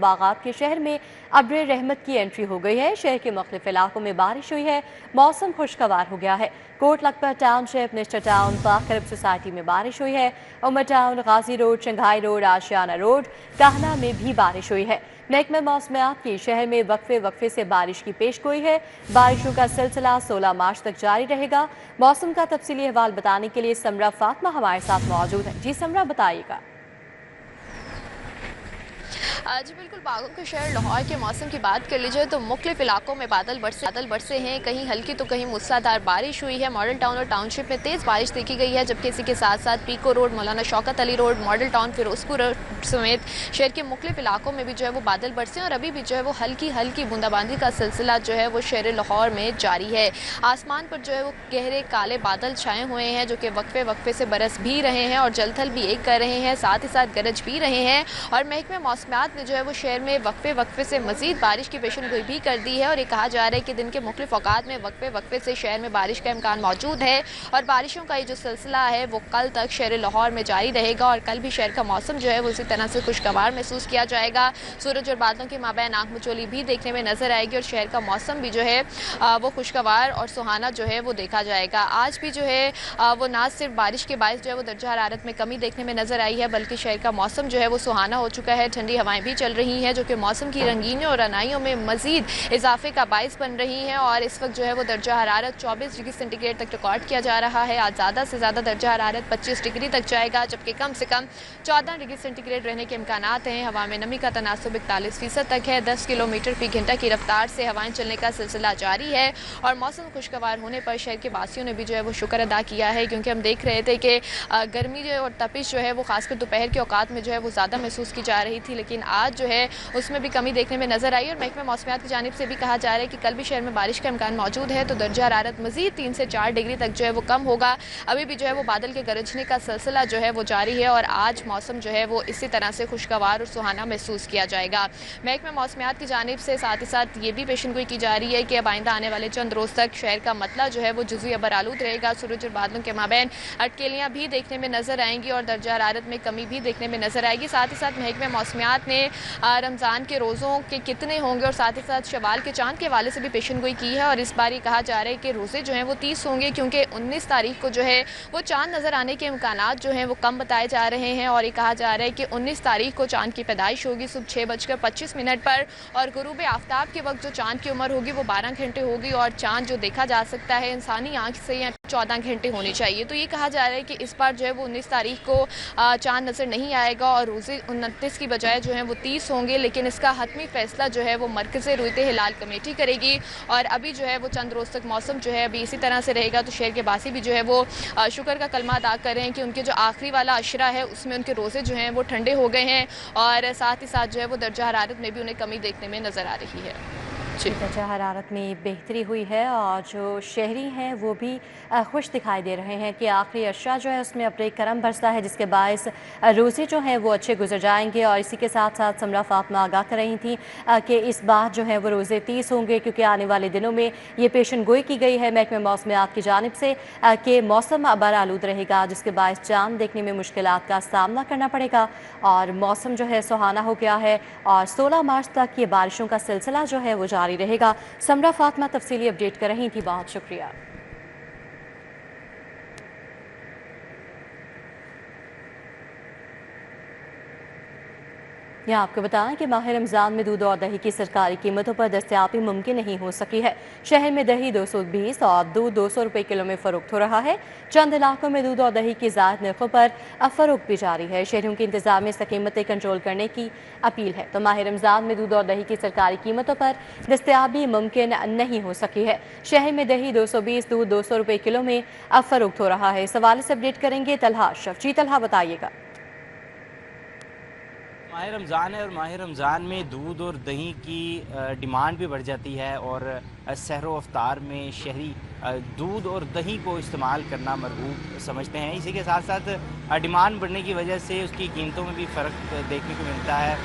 बागात के शहर में अब्र रहमत की एंट्री हो गई है। शहर के मुख्तलिफ इलाकों में बारिश हुई है, मौसम खुशगवार हो गया है। कोट लखपत टाउनशिप, निस्टर टाउन, पाक अरब सोसाइटी में बारिश हुई है। उमर टाउन, गाजी रोड, शंघाई रोड, आशियाना रोड, काहना में भी बारिश हुई है। महकमा मौसमियात की शहर में वक्फे से बारिश की पेशगोई है। बारिशों का सिलसिला 16 मार्च तक जारी रहेगा। मौसम का तफसीली अहवाल बताने के लिए समरा फातिमा हमारे साथ मौजूद है। जी समरा, बताइएगा। जी बिल्कुल, बागों के शहर लाहौर के मौसम की बात कर लीजिए तो मुख्तलिफ इलाकों में बादल बरसे हैं। कहीं हल्की तो कहीं मूसलाधार बारिश हुई है। मॉडल टाउन और टाउनशिप में तेज़ बारिश देखी गई है, जबकि इसी के साथ साथ Peco road, Maulana Shaukat Ali road, model town, Ferozepur road समेत शहर के मुख्तलिफ इलाकों में भी जो है वो बादल बरसे और अभी भी जो है वो हल्की बूंदाबांदी का सिलसिला जो है वो शहर लाहौर में जारी है। आसमान पर जो है वो गहरे काले बादल छाए हुए हैं, जो कि वक्फे से बरस भी रहे हैं और जलथल भी एक कर रहे हैं, साथ ही साथ गरज भी रहे हैं। और महकमे मौसमियात ने जो है वो शहर में वक्फे से मजीद बारिश की पेशनगोई भी कर दी है और ये कहा जा रहा है कि दिन के मुख्तलिफ औकात में वक्फे से शहर में बारिश का इम्कान मौजूद है और बारिशों का ये जो सिलसिला है वो कल तक शहर लाहौर में जारी रहेगा और कल भी शहर का मौसम जो है वो उसी तरह से खुशगवार महसूस किया जाएगा। सूरज और बादलों के माबैन आंख मिचौली भी देखने में नजर आएगी और शहर का मौसम भी जो है वो खुशगवार और सुहाना जो है वो देखा जाएगा। आज भी जो है वो ना सिर्फ बारिश के बायस जो है वो दर्जा हरारत में कमी देखने में नजर आई है, बल्कि शहर का मौसम जो है वो सुहाना हो चुका है। ठंडी हवाएं भी चल रही हैं, जो कि मौसम की रंगीनियों और रनाइयों में मजीद इजाफे का बायस बन रही हैं और इस वक्त जो है वो दर्जा हरारत 24 डिग्री सेंटीग्रेड तक रिकॉर्ड किया जा रहा है। आज ज़्यादा से ज़्यादा दर्जा हरारत 25 डिग्री तक जाएगा, जबकि कम से कम 14 डिग्री सेंटीग्रेड रहने के इम्कानात हैं। हवा में नमी का तनासुब 41% तक है। 10 किलोमीटर फी घंटा की रफ्तार से हवाएं चलने का सिलसिला जारी है और मौसम खुशगवार होने पर शहर के वासियों ने भी जो है वो शुक्र अदा किया है, क्योंकि हम देख रहे थे कि गर्मी जो है और तपिश जो है वो खासकर दोपहर के औकात में जो है वो ज़्यादा महसूस की जा रही थी, लेकिन आज जो है उसमें भी कमी देखने में नजर आई। और महकमा मौसमियात की जानिब से भी कहा जा रहा है कि कल भी शहर में बारिश का इम्कान मौजूद है, तो दर्जा हरारत मजीद 3 से 4 डिग्री तक जो है वो कम होगा। अभी भी जो है वो बादल के गरजने का सिलसिला जो है वो जारी है और आज मौसम जो है वो इसी तरह से खुशगवार और सुहाना महसूस किया जाएगा। महकमा मौसमियात की जानिब से साथ ही साथ ये भी पेशनगोई की जा रही है कि अब आइंदा आने वाले चंद रोज तक शहर का मतला जो है वो जुज़वी अबर आलूद रहेगा। सूरज और बादलों के माबैन अटकेलियाँ भी देखने में नजर आएंगी और दर्जा हरारत में कमी भी देखने में नजर आएगी। साथ ही साथ महकमा मौसमियात ने रमज़ान के रोज़ों के कितने होंगे और साथ ही साथ शवाल के चांद के हवाले से भी पेशनगोई की है और इस बार ये कहा जा रहा है कि रोज़े जो हैं वो 30 होंगे, क्योंकि 19 तारीख को जो है वो चांद नज़र आने के इम्कानात जो हैं वो कम बताए जा रहे हैं। और ये कहा जा रहा है कि 19 तारीख को चांद की पैदाइश होगी सुबह 6:25 पर और गुरूब आफ्ताब के वक्त जो चांद की उम्र होगी वो 12 घंटे होगी और चांद जो देखा जा सकता है इंसानी आँख से या 14 घंटे होने चाहिए। तो ये कहा जा रहा है कि इस बार जो है वो 19 तारीख को चांद नज़र नहीं आएगा और रोज़े 29 की बजाय जो है वो 30 होंगे, लेकिन इसका हतमी फैसला जो है वो मरकज़ रुयत हिलाल कमेटी करेगी। और अभी जो है वो चंद रोज़ तक मौसम जो है अभी इसी तरह से रहेगा। तो शहर के बासी भी जो है वो शुक्र का कलमा अदा कर रहे हैं कि उनके जो आखिरी वाला अशरा है उसमें उनके रोज़े जो हैं वो ठंडे हो गए हैं और साथ ही साथ जो है वो दर्जा हरारत में भी उन्हें कमी देखने में नज़र आ रही है। दर्जा हरारत में बेहतरी हुई है और जो शहरी हैं वो भी खुश दिखाई दे रहे हैं कि आखिरी अशरा जो है उसमें अपने करम बरसा है, जिसके बायस रोज़े जो हैं वो अच्छे गुजर जाएंगे। और इसी के साथ साथ समरा फातिमा आगाह कर रही थी कि इस बार जो है वो रोज़े 30 होंगे, क्योंकि आने वाले दिनों में ये पेशन गोई की गई है महकमे मौसमियात की जानिब से कि मौसम अबर आलूद रहेगा, जिसके बायस चांद देखने में मुश्किलात का सामना करना पड़ेगा। और मौसम जो है सुहाना हो गया है और 16 मार्च तक ये बारिशों का सिलसिला जो है वो जारी रहेगा। समरा फातिमा तफसीली अपडेट कर रही थी, बहुत शुक्रिया। यहाँ आपको बताएं कि माह रमज़ान में दूध और दही की सरकारी कीमतों पर दस्तयाबी मुमकिन नहीं हो सकी है। शहर में दही 220 और दूध 200 रुपये किलो में फ़रोख्त हो रहा है। चंद इलाकों में दूध और दही की ज़ायद नरखों पर फ़रोख्त भी जारी है। शहरियों की इंतज़ामिया से कीमतें कंट्रोल करने की अपील है। तो माह रमज़ान में दूध और दही की सरकारी कीमतों पर दस्तयाबी मुमकिन नहीं हो सकी है। शहर में दही 220, दूध 200 रुपये किलो में फ़रोख्त हो रहा है। इस हवाले से अपडेट करेंगे तलहा अशरफ। जी तलहा, बताइएगा। माह रमज़ान है और माह रमज़ान में दूध और दही की डिमांड भी बढ़ जाती है और सहरो अफ्तार में शहरी दूध और दही को इस्तेमाल करना मरगूब समझते हैं। इसी के साथ साथ डिमांड बढ़ने की वजह से उसकी कीमतों में भी फ़र्क देखने को मिलता है।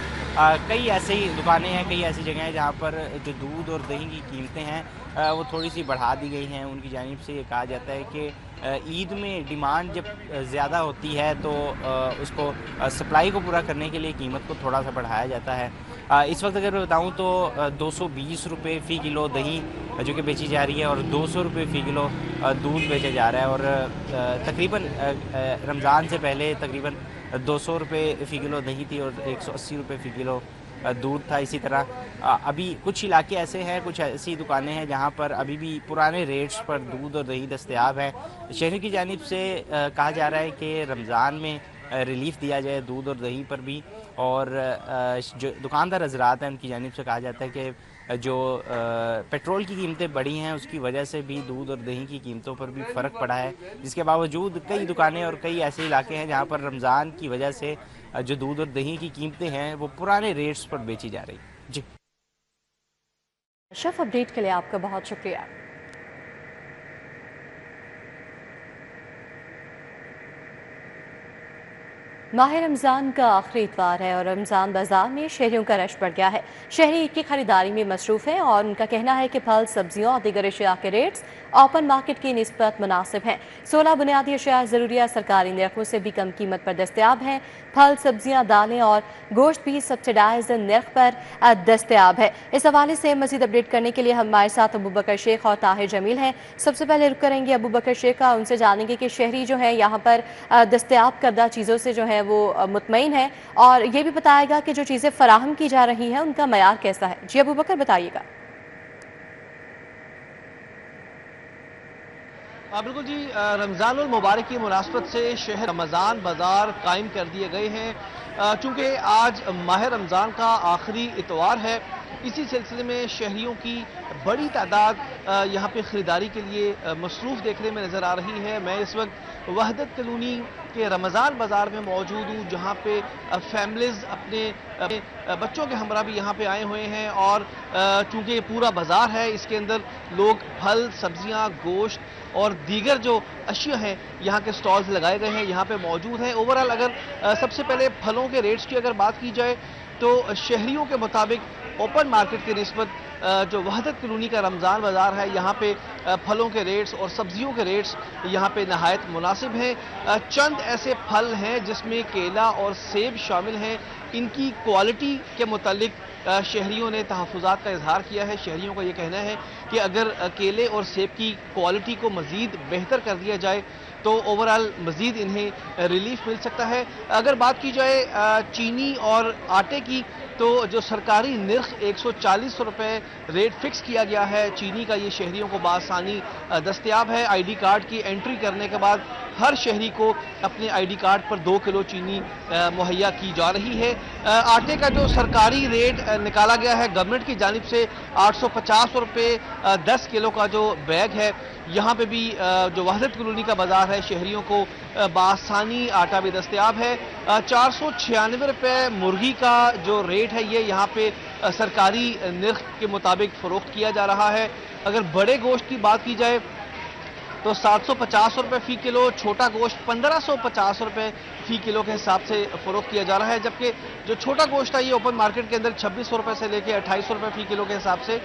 कई ऐसी दुकानें हैं, कई ऐसी जगह हैं जहाँ पर जो दूध और दही की कीमतें हैं वो थोड़ी सी बढ़ा दी गई हैं। उनकी जानिब से ये कहा जाता है कि ईद में डिमांड जब ज़्यादा होती है तो उसको सप्लाई को पूरा करने के लिए कीमत को थोड़ा सा बढ़ाया जाता है। इस वक्त अगर मैं बताऊँ तो 220 रुपये फ़ी किलो दही जो कि बेची जा रही है और 200 रुपये फ़ी किलो दूध बेचा जा रहा है। और तकरीबन रमज़ान से पहले तकरीबन 200 रुपये फ़ी किलो दही थी और 180 रुपये फ़ी किलो दूध था। इसी तरह अभी कुछ इलाके ऐसे हैं, कुछ ऐसी दुकानें हैं जहां पर अभी भी पुराने रेट्स पर दूध और दही दस्तयाब है। शहर की जानिब से कहा जा रहा है कि रमज़ान में रिलीफ दिया जाए दूध और दही पर भी। और जो दुकानदार हजरात हैं उनकी जानिब से कहा जाता है कि जो पेट्रोल की कीमतें बढ़ी हैं उसकी वजह से भी दूध और दही की कीमतों पर भी फ़र्क पड़ा है, जिसके बावजूद कई दुकानें और कई ऐसे इलाके हैं जहाँ पर रमज़ान की वजह से जो दूध और दही की कीमतें हैं वो पुराने रेट्स पर बेची जा रही। जी, शेफ, अपडेट के लिए आपका बहुत शुक्रिया। माह रमज़ान का आखिरी इतवार है और रमज़ान बाजार में शहरियों का रश बढ़ गया है। शहरी ईद की खरीदारी में मसरूफ़ हैं और उनका कहना है कि फल, सब्जियों और दीगर अशिया के रेट्स ओपन मार्केट की निस्बत मुनासिब हैं। 16 बुनियादी अशिया ज़रूरियात सरकारी नरखों से भी कम कीमत पर दस्तयाब हैं। फल, सब्जियां, दालें और गोश्त भी सब्सिडाइज नर्ख पर दस्तयाब है। इस हवाले से मज़ीद अपडेट करने के लिए हमारे साथ अबू बकर शेख और ताहिर जमील हैं। सबसे पहले रुक करेंगे अबू बकर शेख का, उनसे जानेंगे कि शहरी जो है यहाँ पर दस्तयाब करदा चीज़ों से जो है वो मुतमईन है और ये भी बताएगा कि जो चीज़ें फराहम की जा रही हैं उनका मयार कैसा है। जी अबू बकर, बताइएगा। बिल्कुल जी, रमज़ानुल मुबारक की मुनासबत से शहर रमज़ान बाज़ार कायम कर दिए गए हैं। चूँकि आज माह रमज़ान का आखिरी इतवार है, इसी सिलसिले में शहरियों की बड़ी तादाद यहाँ पे ख़रीदारी के लिए मसरूफ़ देखने में नज़र आ रही है। मैं इस वक्त वहदत कॉलोनी के रमज़ान बाज़ार में मौजूद हूँ, जहाँ पे फैमिलीज़ अपने बच्चों के हमरा भी यहाँ पे आए हुए हैं। और चूँकि ये पूरा बाज़ार है, इसके अंदर लोग फल, सब्जियाँ, गोश्त और दीगर जो अशिया हैं यहाँ के स्टॉल्स लगाए गए हैं, यहाँ पे मौजूद हैं। ओवरऑल अगर सबसे पहले फलों के रेट्स की अगर बात की जाए तो शहरियों के मुताबिक ओपन मार्केट की निस्बत जो वहदत कॉलोनी का रमज़ान बाज़ार है, यहाँ पे फलों के रेट्स और सब्जियों के रेट्स यहाँ पे नहायत मुनासिब हैं। चंद ऐसे फल हैं जिसमें केला और सेब शामिल हैं। इनकी क्वालिटी के मुतालिक शहरियों ने तहफ़्फ़ुज़ात का इजहार किया है। शहरियों का ये कहना है कि अगर केले और सेब की क्वालिटी को मज़ीद बेहतर कर दिया जाए तो ओवरऑल मज़ीद इन्हें रिलीफ मिल सकता है। अगर बात की जाए चीनी और आटे की, तो जो सरकारी निर्ख 140 रुपये रेट फिक्स किया गया है चीनी का, ये शहरियों को बासानी दस्तयाब है। आईडी कार्ड की एंट्री करने के बाद हर शहरी को अपने आईडी कार्ड पर 2 किलो चीनी मुहैया की जा रही है। आटे का जो सरकारी रेट निकाला गया है गवर्नमेंट की जानिब से 850 रुपये 10 किलो का जो बैग है, यहाँ पे भी जो वहदत कॉलोनी का बाजार है, शहरियों को बासानी आटा भी दस्तयाब है। 496 रुपये मुर्गी का जो रेट है, ये यहाँ पे सरकारी निर्ख के मुताबिक फ़रोख्त किया जा रहा है। अगर बड़े गोश्त की बात की जाए तो 750 रुपये फ़ी किलो, छोटा गोश्त 1550 रुपये फ़ी किलो के हिसाब से फ़रोख्त किया जा रहा है। जबकि जो छोटा गोश्त है ये ओपन मार्केट के अंदर 2600 रुपये से लेकर 2800 रुपये फ़ी किलो के हिसाब से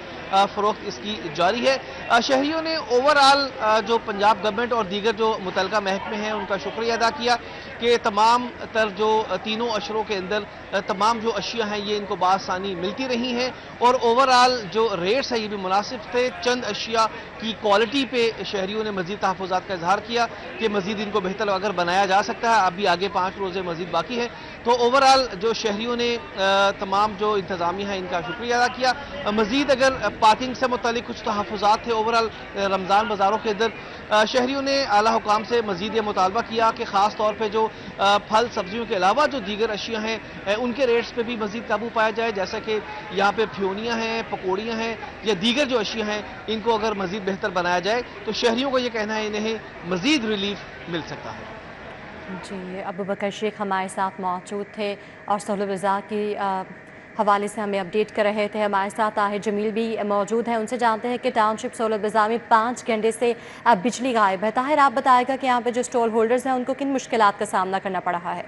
फ़रोख्त इसकी जारी है। शहरियों ने ओवरऑल जो पंजाब गवर्नमेंट और दीगर जो मुतलका महकमे हैं उनका शुक्रिया अदा किया कि तमाम तर जो तीनों अशरों के अंदर तमाम जो अशिया हैं ये इनको बासानी मिलती रही हैं और ओवरऑल जो रेट्स है ये भी मुनासिब थे। चंद अशिया की क्वालिटी पे शहरियों ने मज़ीद तहफ़्फ़ुज़ात का इजहार किया कि मज़ीद इनको बेहतर अगर बनाया जा सकता है। अभी आगे 5 रोज़े मज़ीद बाकी है। तो ओवरऑल जो शहरियों ने तमाम जो इंतज़ामिया है इनका शुक्रिया अदा किया। मज़ीद अगर पार्किंग से मुतालिक कुछ तहफ़्फ़ुज़ात थे ओवरऑल रमज़ान बाज़ारों के अंदर, शहरियों ने आला हुकाम से मज़ीद ये मुतालबा किया कि ख़ास तौर पर जो फल सब्जियों के अलावा जो दीगर अशिया हैं उनके रेट्स पे भी मज़ीद काबू पाया जाए। जैसा कि यहाँ पे फ्योनियाँ हैं, पकौड़ियाँ हैं या दीगर जो अशिया हैं इनको अगर मज़ीद बेहतर बनाया जाए तो शहरियों को ये कहना है इन्हें मज़ीद रिलीफ मिल सकता है। जी, अबू बकर शेख हमारे साथ मौजूद थे और सहूलत रज़ा की हवाले से हमें अपडेट कर रहे थे। हमारे साथ ताहिर जमील भी मौजूद हैं, उनसे जानते हैं कि टाउनशिप सहूलत बाज़ार में 5 घंटे से बिजली गायब है। ताहिर, आप बताएगा कि यहाँ पे जो स्टॉल होल्डर्स हैं उनको किन मुश्किलात का सामना करना पड़ रहा है?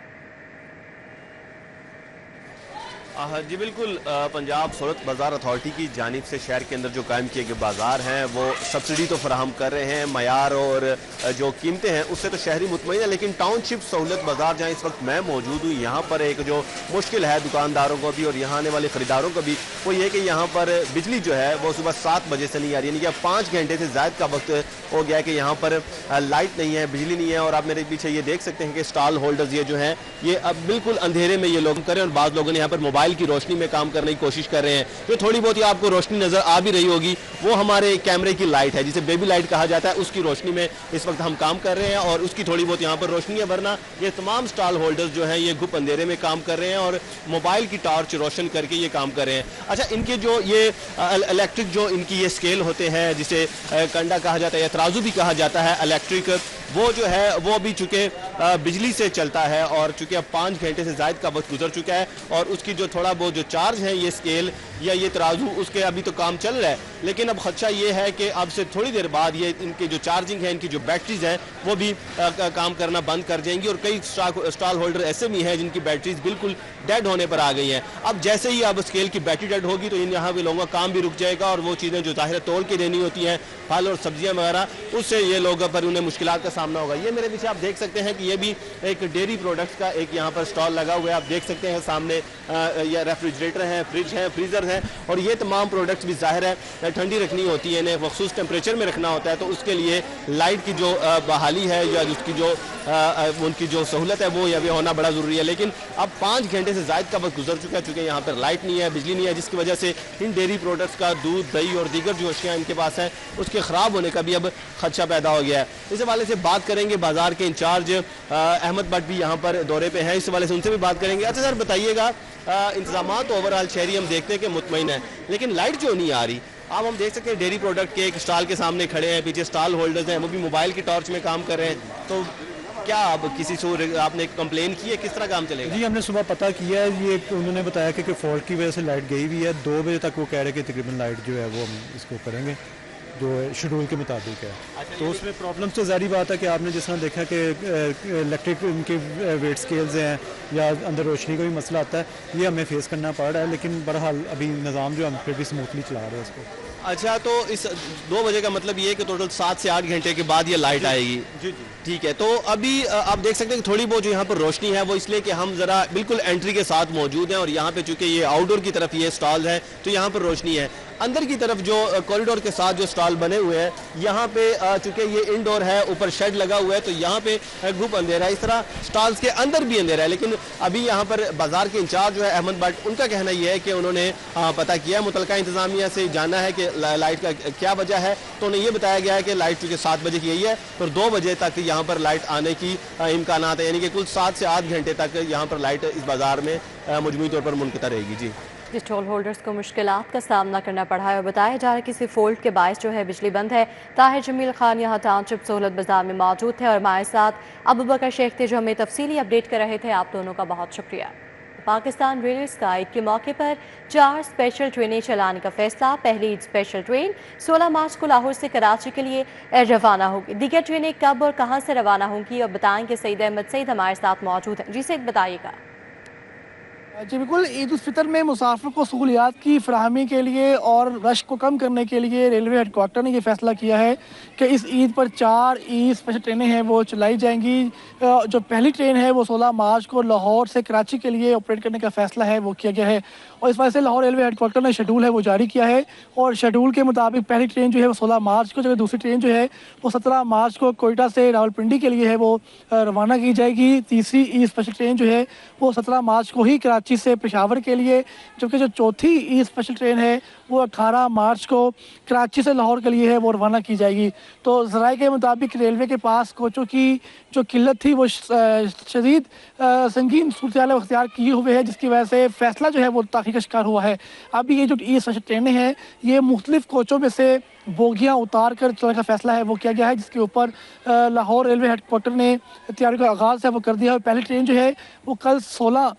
जी बिल्कुल, पंजाब सहूलत बाज़ार अथॉरिटी की जानिब से शहर के अंदर जो कायम किए गए बाज़ार हैं वो सब्सिडी तो फराहम कर रहे हैं, मयार और जो कीमतें हैं उससे तो शहरी मुतमईन है, लेकिन टाउनशिप सहूलत बाज़ार जहाँ इस वक्त मैं मौजूद हूँ यहाँ पर एक जो मुश्किल है दुकानदारों को भी और यहाँ आने वाले ख़रीदारों को भी, वो ये कि यहाँ पर बिजली जो है वो सुबह 7 बजे से नहीं आ रही, यानी कि 5 घंटे से ज़ायद का वक्त हो गया कि यहाँ पर लाइट नहीं है, बिजली नहीं है। और आप मेरे पीछे ये देख सकते हैं कि स्टॉल होल्डर्स ये जो हैं ये अब बिल्कुल अंधेरे में ये लोग करें और बाद लोगों ने यहाँ पर मोबाइल की रोशनी में काम करने की कोशिश कर रहे हैं। जो थोड़ी बहुत ही आपको रोशनी नजर आ भी रही होगी वो हमारे कैमरे की लाइट है, जिसे बेबी लाइट कहा जाता है, उसकी रोशनी में इस वक्त हम काम कर रहे हैं और उसकी थोड़ी बहुत यहाँ पर रोशनी है, वरना ये तमाम स्टॉल होल्डर्स जो हैं ये गुप अंधेरे में काम कर रहे हैं और मोबाइल की टॉर्च रोशन करके ये काम कर रहे हैं। अच्छा, इनके जो ये इलेक्ट्रिक जो इनकी ये स्केल होते हैं जिसे कंडा कहा जाता है या तराजू भी कहा जाता है इलेक्ट्रिक, वो जो है वो अभी चूंकि बिजली से चलता है और चूंकि अब 5 घंटे से ज़ायद का वक्त गुजर चुका है और उसकी जो थोड़ा बहुत जो चार्ज है ये स्केल या ये तराजू उसके अभी तो काम चल रहा है, लेकिन अब खदशा ये है कि अब से थोड़ी देर बाद ये इनकी जो चार्जिंग है, इनकी जो बैटरीज हैं वो भी काम करना बंद कर जाएंगी और कई स्टॉल होल्डर ऐसे भी हैं जिनकी बैटरीज बिल्कुल डेड होने पर आ गई हैं। अब जैसे ही अब स्केल की बैटरी डेड होगी तो यहाँ पे लोगों का काम भी रुक जाएगा और वो चीज़ें जो ज़ाहिर तोल के देनी होती हैं, फल और सब्जियाँ वगैरह, उससे ये लोगों पर उन्हें मुश्किलात का सामना होगा। ये मेरे पीछे आप देख सकते हैं कि ये भी एक डेयरी प्रोडक्ट्स का एक यहाँ पर स्टॉल लगा हुआ है। आप देख सकते हैं सामने ये रेफ्रिजरेटर हैं, फ्रिज हैं, फ्रीज़र हैं और ये तमाम प्रोडक्ट्स भी ज़ाहिर है ठंडी रखनी होती है, इन्हें मखसूस टेम्परेचर में रखना होता है, तो उसके लिए लाइट की जो बहाली है या उसकी जो उनकी जो सहूलत है वो यहाँ होना बड़ा ज़रूरी है। लेकिन अब 5 घंटे से ज़ायद का वक्त गुजर चुका है, चूँकि यहाँ पर लाइट नहीं है, बिजली नहीं है, जिसकी वजह से इन डेयरी प्रोडक्ट्स का दूध, दही और दीगर जो अशिया इनके पास हैं उसके ख़राब होने का भी अब खदशा पैदा हो गया है। इस हवाले से बात करेंगे, बाजार के इंचार्ज अहमद भट्ट भी यहाँ पर दौरे पे हैं, इस हवाले से उनसे भी बात करेंगे। अच्छा सर, बताइएगा, इंतजाम तो ओवरऑल शहरी हम देखते हैं कि मुतमईन है, लेकिन लाइट जो नहीं आ रही। अब हम देख सकते हैं डेयरी प्रोडक्ट के एक स्टॉल के सामने खड़े हैं, पीछे स्टॉल होल्डर्स हैं, वो भी मोबाइल की टॉर्च में काम कर रहे हैं, तो क्या अब किसी से आपने कंप्लेन की है, किस तरह काम चलेगा? जी, हमने सुबह पता किया है, ये उन्होंने बताया कि फॉल्ट की वजह से लाइट गई हुई है। 2 बजे तक वो कह रहे हैं कि तकरीबन लाइट जो है वो हम इसको करेंगे जो शेड्यूल के मुताबिक है। तो उसमें प्रॉब्लम तो ज़ाहिर बात है कि आपने जिस तरह देखा कि इलेक्ट्रिक इनके वेट स्केल्स हैं या अंदर रोशनी का भी मसला आता है, ये हमें फेस करना पड़ रहा है, लेकिन बहरहाल अभी निज़ाम जो हम फिर भी स्मूथली चला रहे हैं इसको। अच्छा, तो इस 2 बजे का मतलब ये है कि टोटल 7 से 8 घंटे के बाद ये लाइट आएगी? जी जी, ठीक है। तो अभी आप देख सकते हैं कि थोड़ी बहुत जो यहाँ पर रोशनी है वो इसलिए कि हम ज़रा बिल्कुल एंट्री के साथ मौजूद हैं और यहाँ पे चूंकि ये आउटडोर की तरफ ये स्टॉल है तो यहाँ पर रोशनी है। अंदर की तरफ जो कॉरिडोर के साथ जो स्टॉल बने हुए हैं यहाँ पे चूंकि ये इंडोर है, ऊपर शेड लगा हुआ है, तो यहाँ पे ग्रुप अंधेरा है, इस तरह स्टॉल्स के अंदर भी अंधेरा है। लेकिन अभी यहाँ पर बाजार के इंचार्ज जो है अहमद भट्ट, उनका कहना यह है कि उन्होंने पता किया, मुतलका इंतजामिया से जाना है कि लाइट का क्या वजह है, तो उन्हें यह बताया गया है कि लाइट चूँकि 7 बजे की यही है तो 2 बजे तक यहाँ पर लाइट आने की इम्कानात है, यानी कि कुल 7 से 8 घंटे तक यहाँ पर लाइट इस बाजार में मजमूई तौर पर मुनक़ता रहेगी। जी, स्टॉल होल्डर्स को मुश्किलात का सामना करना पड़ा है और बताया जा रहा है कि किसी फॉल्ट के बायस जो है बिजली बंद है। ताहिर जमील खान यहाँ टाउनशिप सहूलत बाजार में मौजूद थे और हमारे साथ अबू बकर शेख थे जो हमें तफसीली अपडेट कर रहे थे। आप दोनों का बहुत शुक्रिया। पाकिस्तान रेलवे का ईद के मौके पर 4 स्पेशल ट्रेनें चलाने का फैसला। पहली ईद स्पेशल ट्रेन 16 मार्च को लाहौर से कराची के लिए रवाना होगी। दीगर ट्रेनें कब और कहां से रवाना होंगी और बताएंगे सईद अहमद सईद हमारे साथ मौजूद हैं। जी सईद, बताइएगा। जी बिल्कुल, ईद उल फितर में मुसाफिर को सहूलियात की फराहमी के लिए और रश को कम करने के लिए रेलवे हेडक्वार्टर ने ये फैसला किया है कि इस ईद पर 4 ईद स्पेशल ट्रेनें हैं वो चलाई जाएंगी। जो पहली ट्रेन है वो 16 मार्च को लाहौर से कराची के लिए ऑपरेट करने का फैसला है वो किया गया है और इस वजह से लाहौर रेलवे हेडक्वार्टर ने शेड्यूल है वो जारी किया है और शेड्यूल के मुताबिक पहली ट्रेन जो है वो 16 मार्च को, जबकि दूसरी ट्रेन जो है वो 17 मार्च को कोयटा से रावलपिंडी के लिए है वो रवाना की जाएगी। तीसरी ईद स्पेशल ट्रेन जो है वो 17 मार्च को ही कराची से पेशावर के लिए, जबकि जो चौथी ईद स्पेशल ट्रेन है वो 18 मार्च को कराची से लाहौर के लिए है वो रवाना की जाएगी। तो ज़राए के मुताबिक रेलवे के पास कोचों की जो किल्लत थी वो शदीद संगीन सूरत हाल अख्तियार किए हुए है, जिसकी वजह से फैसला जो है वो ताख़ीर का शिकार हुआ है। अभी ये जो ईद स्पेशल ट्रेनें हैं ये मुख्तलिफ कोचों में से बोगियाँ उतार कर चलाने का फैसला है वो किया गया है, जिसके ऊपर लाहौर रेलवे हेडक्वार्टर ने तैयारी का आगाज़ है वो कर दिया है। पहली ट्रेन जो है वो कल 16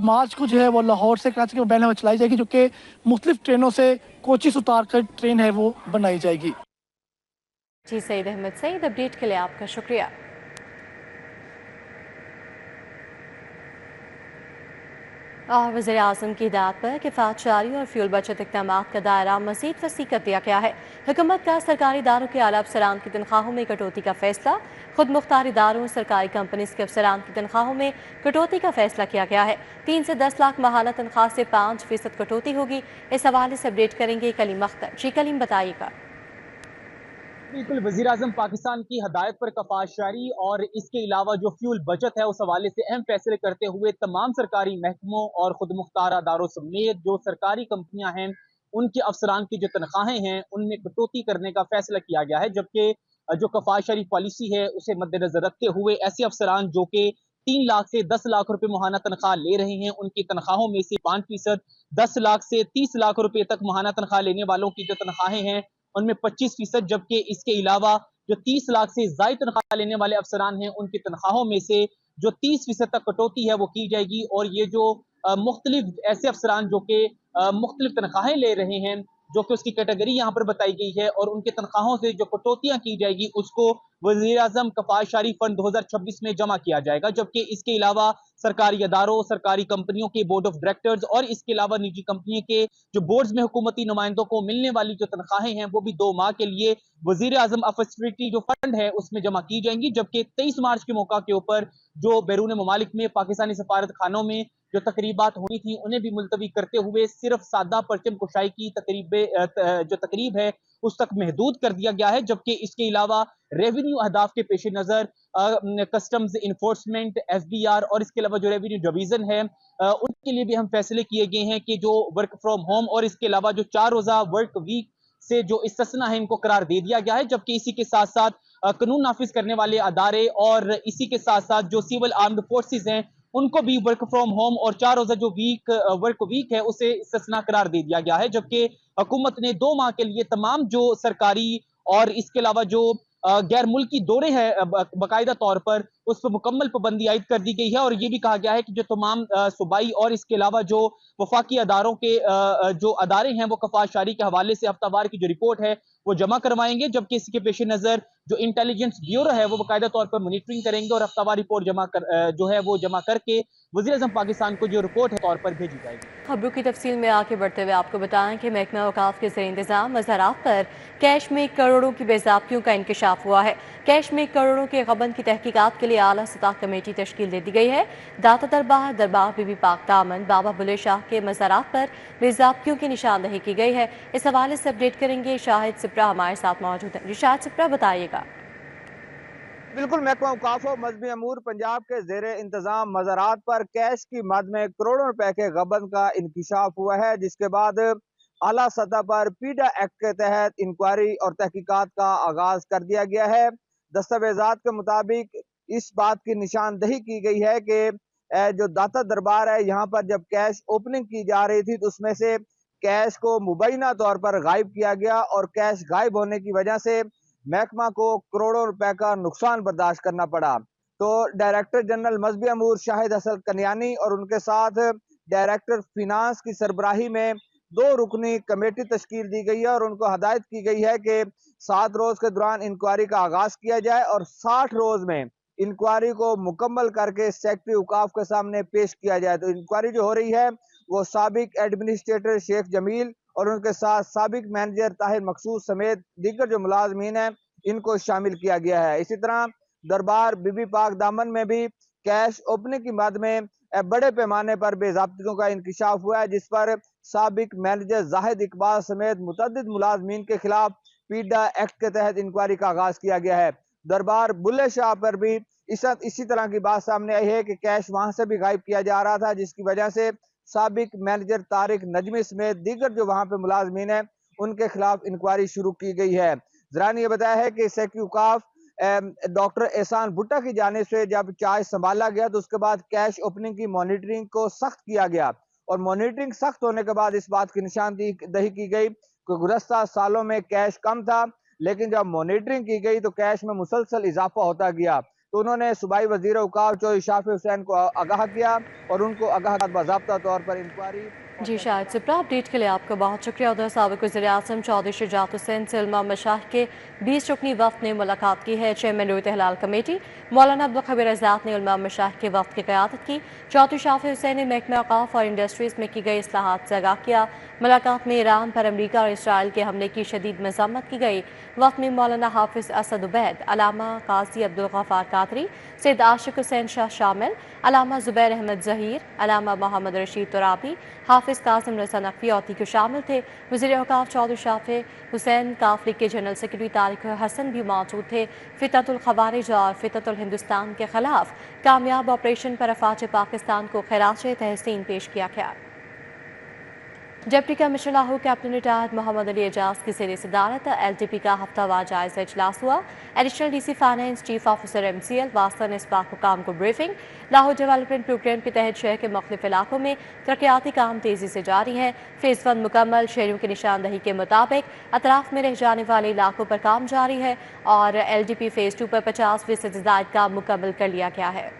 मार्च को जो है वो लाहौर से कराची के बैन चलाई जाएगी, जो कि मुख्तलिफ ट्रेनों से कोचिस उतार कर ट्रेन है वो बनाई जाएगी। जी सईद अहमद सईद, अपडेट के लिए आपका शुक्रिया। और वज़ीर आज़म की हिदायत पर किफ़ायतशारी और फ्यूल बचत इक़दाम का दायरा मज़ीद वसी कर दिया गया है। हुकूमत का सरकारी इदारों के आला अफसरान की तनख्वाहों में कटौती का फैसला। खुद मुख्तार इदारों सरकारी कंपनीज के अफसरान की तनख्वाहों में कटौती का फैसला किया गया है। 3 से 10 लाख माहाना तनख्वाह से 5% कटौती होगी। इस हवाले से अपडेट करेंगे कलीम अख्तर। जी कलीम, बताइएगा। बिल्कुल, वज़ीर आज़म पाकिस्तान की हदायत पर कफ़ायतशारी और इसके अलावा जो फ्यूल बचत है उस हवाले से अहम फैसले करते हुए तमाम सरकारी महकमों और खुद मुख्तार अदारों समेत जो सरकारी कंपनियां हैं उनके अफसरान की जो तनख्वाहें हैं उनमें कटौती करने का फैसला किया गया है। जबकि जो कफ़ायतशारी पॉलिसी है उसे मद्देनजर रखते हुए ऐसे अफसरान जो कि 3 लाख से 10 लाख रुपए माहाना तनख्वाह ले रहे हैं उनकी तनख्वाहों में से 5%, 10 लाख से 30 लाख रुपए तक माहाना तनख्वाह लेने वालों की जो तनख्वाहें हैं उनमें 25%, जबकि इसके अलावा जो 30 लाख से ज्यादा तनख्वाह लेने वाले अफसरान हैं उनकी तनख्वाहों में से जो 30% तक कटौती है वो की जाएगी। और ये जो मुख्तलिफ ऐसे अफसरान जो कि मुख्तलिफ तनख्वाहें ले रहे हैं जो कि उसकी कैटेगरी यहाँ पर बताई गई है और उनकी तनख्वाहों से जो कटौतियां की जाएगी उसको वज़ीर आज़म कफ़ायतशारी फंड 2026 में जमा किया जाएगा। जबकि इसके अलावा सरकारी अदारों, सरकारी कंपनियों के बोर्ड ऑफ डायरेक्टर्स और इसके अलावा निजी कंपनी के जो बोर्ड्स में हुकूमती नुमाइंदों को मिलने वाली जो तनख्वाहें हैं वो भी 2 माह के लिए वज़ीर आज़म अफेसिलिटी जो फंड है उसमें जमा की जाएंगी। जबकि 23 मार्च के मौका के ऊपर जो बैरून ममालिक में पाकिस्तानी सफारत खानों में जो तकरीबात होनी थी उन्हें भी मुलतवी करते हुए सिर्फ सादा परचम कुशाई की जो तकरीब है उस तक महदूद कर दिया गया है। जबकि इसके अलावा रेवेन्यू अहदाफ के पेश नजर कस्टम्स इन्फोर्समेंट, FBR और इसके अलावा जो रेवेन्यू डिवीजन है उनके लिए भी हम फैसले किए गए हैं कि जो वर्क फ्रॉम होम और इसके अलावा जो 4 रोजा वर्क वीक से जो इस्तिस्ना है इनको करार दे दिया गया है। जबकि इसी के साथ साथ कानून नाफिज करने वाले अदारे और इसी के साथ साथ जो सिविल आर्म्ड फोर्सेज हैं उनको भी वर्क फ्रॉम होम और 4 रोजा जो वर्क वीक है उसे इस्तिस्ना करार दे दिया गया है। जबकि हुकूमत ने 2 माह के लिए तमाम जो सरकारी और इसके अलावा जो गैर मुल्की दौरे हैं बाकायदा तौर पर उस पर मुकम्मल पाबंदी आयद कर दी गई है। और ये भी कहा गया है कि जो तमाम सूबाई और इसके अलावा जो वफाकी अदारों के जो अदारे हैं वो कफ़ायतशारी के हवाले से हफ्तावार की जो रिपोर्ट है वो जमा करवाएंगे। जबकि इसके पेश नज़र जो इंटेलिजेंस ब्यूरो है वो बाकायदा तौर पर मॉनिटरिंग करेंगे और हफ्तावार रिपोर्ट जो है वो जमा करके वज़ीर आज़म पाकिस्तान को जो रिपोर्ट है तौर पर भेजी जाएगी। खबरों की तफसील में आगे बढ़ते हुए आपको बताएं कि महकमा औकाफ के ज़ेर इंतज़ाम मज़ारात पर कैश में करोड़ों की बेज़ाब्तियों का इंकशाफ हुआ है। कैश में करोड़ों के गबन की तहकीकात के लिए आला सतह कमेटी तश्कील दे दी गई है। दाता दरबार, दरबार बीबी पाक दामन, बाबा बुले शाह के मज़ारात पर बेज़ाब्तियों की निशानदही की गई है। इस हवाले से अपडेट करेंगे शाहिद सिप्रा हमारे साथ मौजूद हैं। शाहिद सिप्रा, बताइएगा। बिल्कुल, महकमा औकाफ और मजहबी अमूर पंजाब के जेर इंतजाम मज़ारात पर कैश की मद में करोड़ों रुपए के गबन का इंकशाफ हुआ है, जिसके बाद आला सतह पर पीडा एक्ट के तहत इंक्वायरी और तहकीकात का आगाज कर दिया गया है। दस्तावेजात के मुताबिक इस बात की निशानदही की गई है कि जो दाता दरबार है यहाँ पर जब कैश ओपनिंग की जा रही थी तो उसमें से कैश को मुबैना तौर पर गायब किया गया और कैश गायब होने की वजह से महकमा को करोड़ों रुपए का नुकसान बर्दाश्त करना पड़ा। तो डायरेक्टर जनरल मजहबी अमूर शाहिद हसन कन्यानी और उनके साथ डायरेक्टर फिनांस की सरबराही में 2 रुकनी कमेटी तश्कील दी गई है और उनको हदायत की गई है कि 7 रोज के दौरान इंक्वायरी का आगाज किया जाए और 60 रोज में इंक्वायरी को मुकम्मल करके सेक्रेटरी औकाफ के सामने पेश किया जाए। तो इंक्वायरी जो हो रही है वो साबिक एडमिनिस्ट्रेटर शेख जमील और उनके साथ साबिक मैनेजर ताहिर मकसूद समेत दीगर जो मुलाजमीन हैं इनको शामिल किया गया है। इसी तरह दरबार बीबी पाक दामन में भी कैश ओपनिंग की मद में बड़े पैमाने पर बेज़ाब्तियों का इंकशाफ हुआ है, जिस पर साबिक मैनेजर जाहिद इकबाल समेत मुतअद्दिद मुलाजमीन के खिलाफ पीडा एक्ट के तहत इंक्वायरी का आगाज किया गया है। दरबार बुल्ले शाह पर भी इसी तरह की बात सामने आई है कि कैश वहां से भी गायब किया जा रहा था, जिसकी वजह से साबिक मैनेजर तारिक नजमी समेत दीगर जो वहां पे मुलाजमीन है उनके खिलाफ इंक्वायरी शुरू की गई है। जरा ने यह बताया है कि सेक्रेटरी औकाफ डॉक्टर एहसान भुट्टा की जानिब से जब चार्ज संभाला गया तो उसके बाद कैश ओपनिंग की मॉनिटरिंग को सख्त किया गया और मॉनिटरिंग सख्त होने के बाद इस बात की निशानदही की गई कि गुज़श्ता सालों में कैश कम था, लेकिन जब मॉनिटरिंग की गई तो कैश में मुसलसल इजाफा होता गया। तो उन्होंने सूबाई वजीर औकाफ चौधरी शाफी हुसैन को आगाह किया और उनको आगाह बाज़ाब्ता तौर पर इंक्वायरी जी शायद सुप्रा, अपडेट के लिए आपका बहुत शुक्रिया। उधर साबिक वज़ीर-ए-आज़म चौधरी शुजात हुसैन से उलमा मशाइख के 20 रुकनी वफ़द ने मुलाकात की है। चेयरमैन रोयत हिलाल कमेटी मौलाना अब्दुल खबीर आज़ाद ने उलमा मशाइख के वफ़द की क़यादत की। चौधरी शाफी हुसैन ने महकमा औक़ाफ़ और इंडस्ट्रीज़ में की गई इस्लाहात से आगाह किया। मुलाकात में ईरान पर अमरीका और इसराइल के हमले की शदीद मज़म्मत की गई। वफ़द में मौलाना हाफिज़ असद उबैद, अलामा काजी अब्दुल गफ़ार कादरी, सैयद आशिक हुसैन शाह शामिल, अलामा ज़ुबैर अहमद ज़हीर, अलामा मोहम्मद रशीद तुराबी, हाफिज़ कासिम रज़ा नकवी और दीगर शामिल थे। वज़ीर औक़ाफ़ चौधरी शाफी हुसैन काफ लीग के जनरल सेक्रेटरी तारिक हसन भी मौजूद थे। फिततुल ख़वारिज और फिततुल हिंदुस्तान के खिलाफ कामयाब ऑपरेशन पर अफ़वाज पाकिस्तान को खिराज तहसीन पेश किया गया। Deputy commissioner Lahore captain retired Mohammad Ali Ejaz की ज़ेर सदारत LTP का हफ्तावार जायज़ा इजलास हुआ। Additional DC finance, chief officer MCL वास्ता ने इस्पाक हुकाम को ब्रीफिंग। लाहौर डेवलपमेंट प्रोग्राम के तहत शहर के मुख्तलिफ इलाकों में तरक्याती काम तेज़ी से जारी हैं। फ़ेज़ 1 मुकम्मल, शहरों की निशानदही के मुताबिक अतराफ में रह जाने वाले इलाकों पर काम जारी है और LDP फ़ेज़ 2 पर 50% से ज़ायद काम मुकम्मल कर लिया गया है।